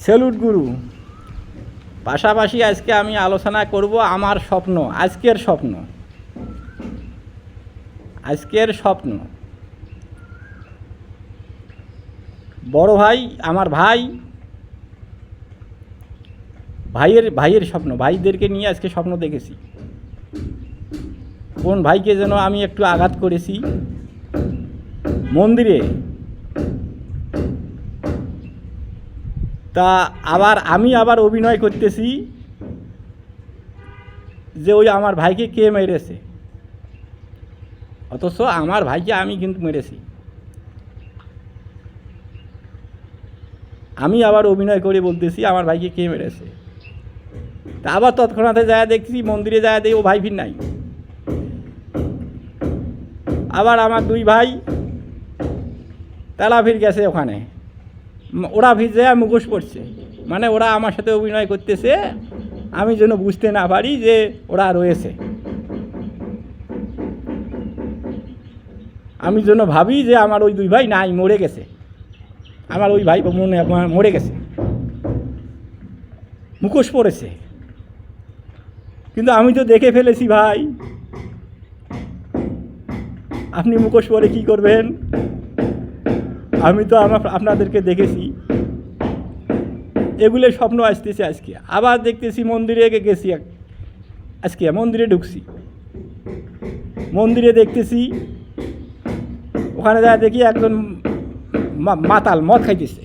Salute গুরু। পাশাপাশি আজকে আমি আলোচনা করব আমার স্বপ্ন, আজকের স্বপ্ন। বড় ভাই, আমার ভাইয়ের স্বপ্ন, ভাইদেরকে নিয়ে আজকে স্বপ্ন দেখেছি। কোন ভাইকে যেন আমি একটু আঘাত করেছি মন্দিরে, তা আমি আবার অভিনয় করতেছি যে ওই আমার ভাইকে কে মেরেছে, অথচ আমার ভাইকে আমি কিন্তু মেরেছি। আমি আবার অভিনয় করে বলতেছি আমার ভাইকে কে মেরেছে। তা আবার তৎক্ষণাৎ যায় দেখছি, মন্দিরে যায় দেখি ও ভাই ফির নাই। আবার আমার দুই ভাই তারা ফির গেছে ওখানে, ওরা ফির যায় মুখোশ পড়ছে, মানে ওরা আমার সাথে অভিনয় করতেছে, আমি যেন বুঝতে না পারি যে ওরা রয়েছে, আমি যেন ভাবি যে আমার ওই দুই ভাই নাই, মরে গেছে, আমার ওই ভাই মরে গেছে, মুখোশ পড়েছে। কিন্তু আমি তো দেখে ফেলেছি ভাই, আপনি মুখোশ পরে কী করবেন? আমি তো আপনাদেরকে দেখেছি। এগুলো স্বপ্ন আসতেছে আজকে। আবার দেখতেছি মন্দিরে গেছি, আজকে মন্দিরে ঢুকছি, মন্দিরে দেখতেছি ওখানে যা দেখি একজন মাতাল মদ খাইতেছে।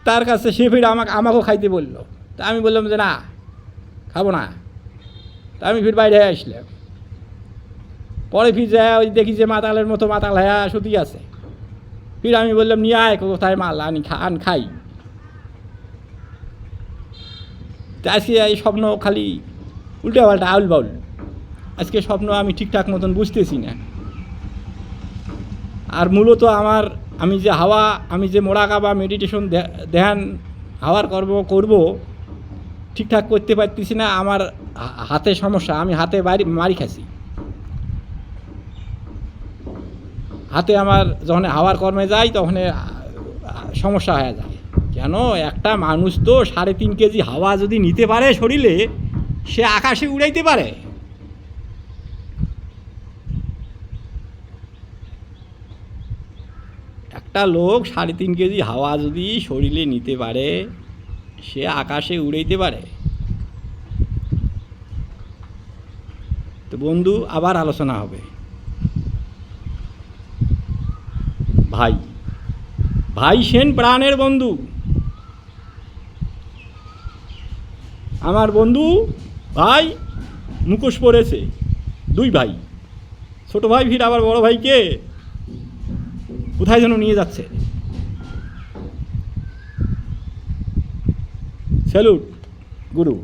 তার কাছে সে ফির আমাকেও খাইতে বললো। তা আমি বললাম যে না, খাবো না। তা আমি ফির বাইরে আসলাম। পরে ফির যায় ওই দেখি যে মাতালের মতো মাতাল হ্যাঁ শুধু আছে। ফির আমি বললাম নিয়ে আয়, কোথায় মাল খাই। তা আজকে এই স্বপ্ন খালি উল্টে পাল্টা আউল বাউল। আজকে স্বপ্ন আমি ঠিকঠাক মতন বুঝতেছি না। আর মূলত আমি যে মোরাকাবা মেডিটেশন ধ্যান হাওয়ার করব ঠিকঠাক করতে পারতেছি না। আমার হাতে সমস্যা, আমি হাতে মারি খাচ্ছি। হাতে আমার যখন হাওয়ার কর্মে যাই তখন সমস্যা হয়ে যায়। কেন, একটা মানুষ তো 3.5 কেজি হাওয়া যদি নিতে পারে শরীরে, সে আকাশে উড়াইতে পারে। একটা লোক 3.5 কেজি হাওয়া যদি শরীরে নিতে পারে, সে আকাশে উড়াইতে পারে। তো বন্ধু, আবার আলোচনা হবে। ভাই সেন প্রাণের বন্ধু, আমার বন্ধু ভাই মুখোশ পড়েছে। দুই ভাই, ছোট ভাই ফির আবার বড় ভাইকে কোথায় যেন নিয়ে যাচ্ছে। স্যালুট গুরু।